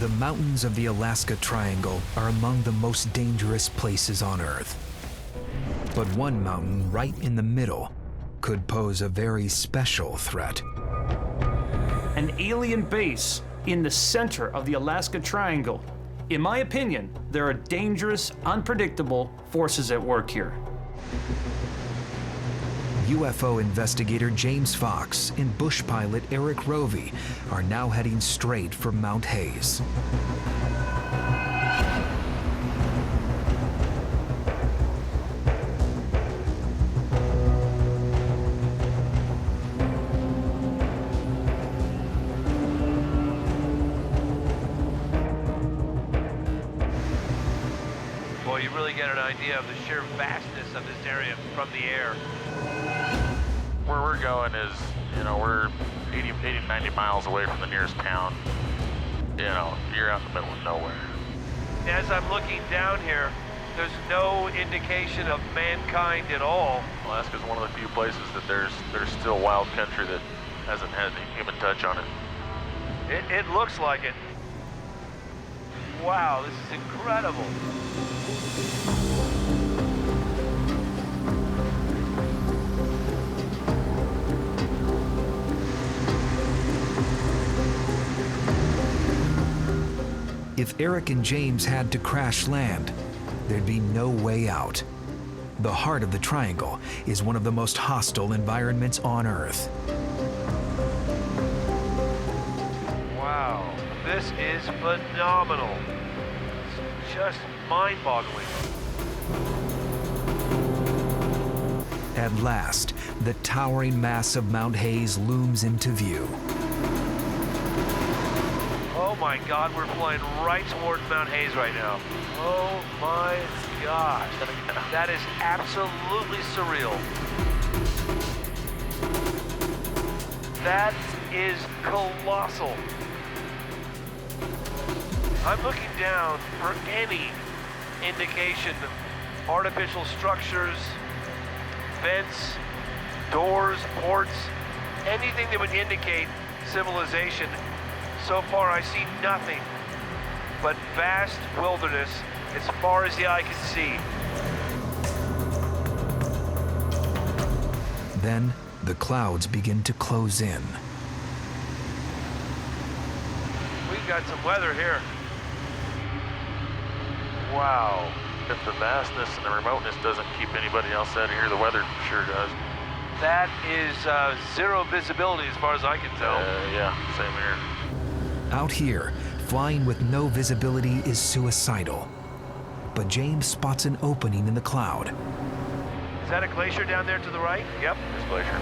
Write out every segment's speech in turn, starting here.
The mountains of the Alaska Triangle are among the most dangerous places on Earth. But one mountain right in the middle could pose a very special threat. An alien base in the center of the Alaska Triangle. In my opinion, there are dangerous, unpredictable forces at work here. UFO investigator James Fox and bush pilot Eric Rovey are now heading straight for Mount Hayes. Well, you really get an idea of the sheer vastness of this area from the air. Where we're going is, we're 80, 90 miles away from the nearest town. You're out in the middle of nowhere. As I'm looking down here, there's no indication of mankind at all. Alaska's one of the few places that there's still wild country that hasn't had any human touch on it. It looks like it. Wow, this is incredible. If Eric and James had to crash land, there'd be no way out. The heart of the triangle is one of the most hostile environments on Earth. Wow, this is phenomenal. It's just mind-boggling. At last, the towering mass of Mount Hayes looms into view. Oh my God, we're flying right towards Mount Hayes right now. Oh my gosh, that is absolutely surreal. That is colossal. I'm looking down for any indication of artificial structures, vents, doors, ports, anything that would indicate civilization. So far, I see nothing but vast wilderness as far as the eye can see. Then, the clouds begin to close in. We've got some weather here. Wow. If the vastness and the remoteness doesn't keep anybody else out of here, the weather sure does. That is zero visibility as far as I can tell. Yeah, same here. Out here, flying with no visibility is suicidal. But James spots an opening in the cloud. Is that a glacier down there to the right? Yep. This glacier.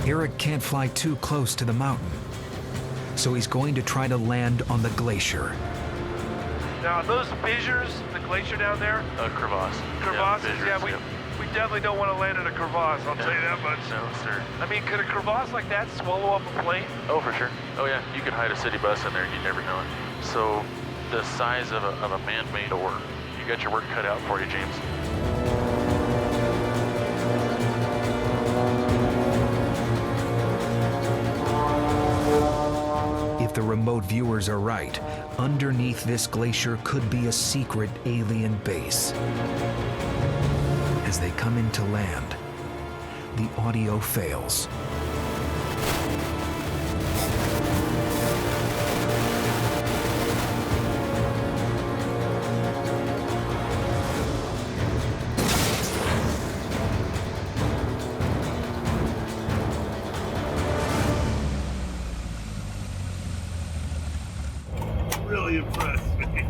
Eric can't fly too close to the mountain, so he's going to try to land on the glacier. Now, are those fissures, the glacier down there? Crevasse. Crevasses? Yeah, We definitely don't want to land in a crevasse, I'll tell you that much. No, sir. I mean, could a crevasse like that swallow up a plane? Oh, for sure. Oh, yeah. You could hide a city bus in there. You never know it. So, the size of a man-made door. You got your work cut out for you, James. If the remote viewers are right, underneath this glacier could be a secret alien base. As they come in to land, the audio fails. Really impressed me.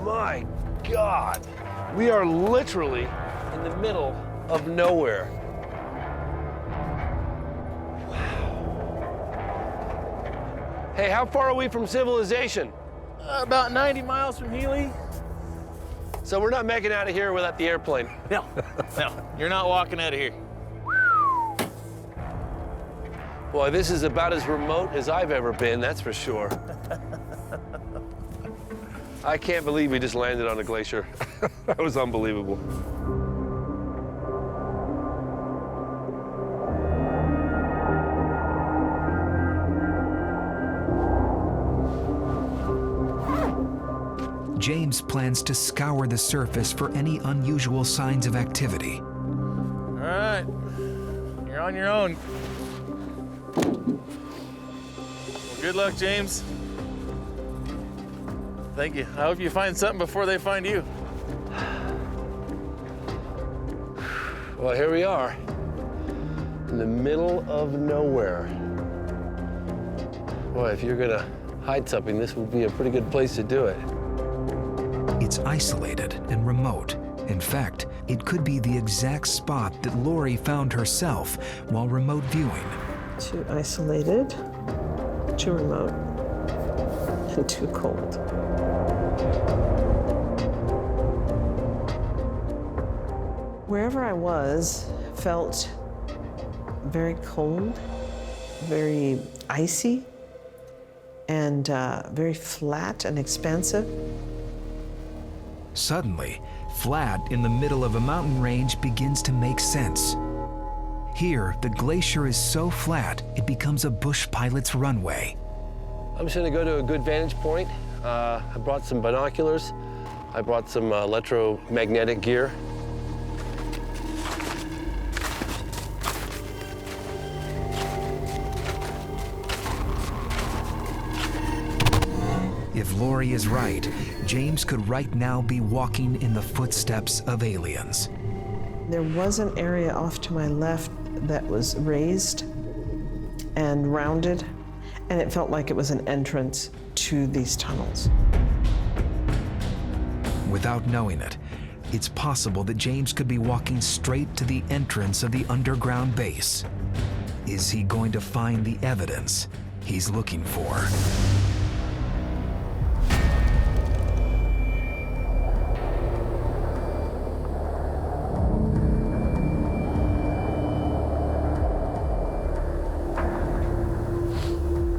My God, we are literally in the middle of nowhere. Wow. Hey, how far are we from civilization? About 90 miles from Healy. So we're not making out of here without the airplane. No, no, you're not walking out of here. Boy, this is about as remote as I've ever been, that's for sure. I can't believe we just landed on a glacier. That was unbelievable. James plans to scour the surface for any unusual signs of activity. All right, you're on your own. Well, good luck, James. Thank you. I hope you find something before they find you. Well, here we are, in the middle of nowhere. Boy, if you're gonna hide something, this would be a pretty good place to do it. It's isolated and remote. In fact, it could be the exact spot that Lori found herself while remote viewing. Too isolated, too remote, and too cold. Wherever I was felt very cold, very icy, and very flat and expansive. Suddenly, flat in the middle of a mountain range begins to make sense. Here, the glacier is so flat, it becomes a bush pilot's runway. I'm just gonna go to a good vantage point. I brought some binoculars. I brought some electromagnetic gear. If Lori is right, James could right now be walking in the footsteps of aliens. There was an area off to my left that was raised and rounded, and it felt like it was an entrance to these tunnels. Without knowing it, it's possible that James could be walking straight to the entrance of the underground base. Is he going to find the evidence he's looking for?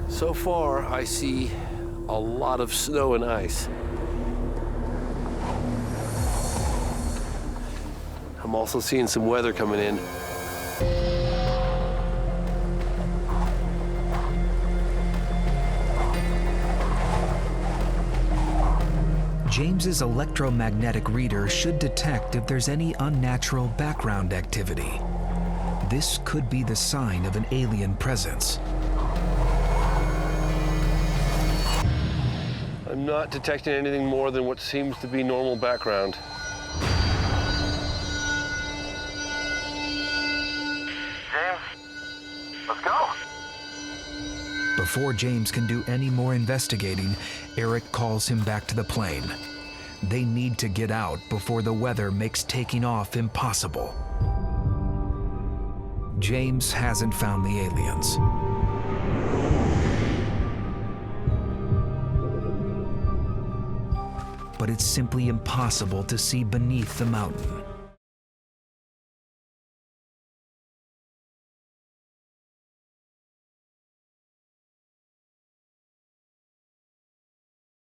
So far, I see a lot of snow and ice. I'm also seeing some weather coming in. James's electromagnetic reader should detect if there's any unnatural background activity. This could be the sign of an alien presence. I'm not detecting anything more than what seems to be normal background. James, let's go. Before James can do any more investigating, Eric calls him back to the plane. They need to get out before the weather makes taking off impossible. James hasn't found the aliens. But it's simply impossible to see beneath the mountain.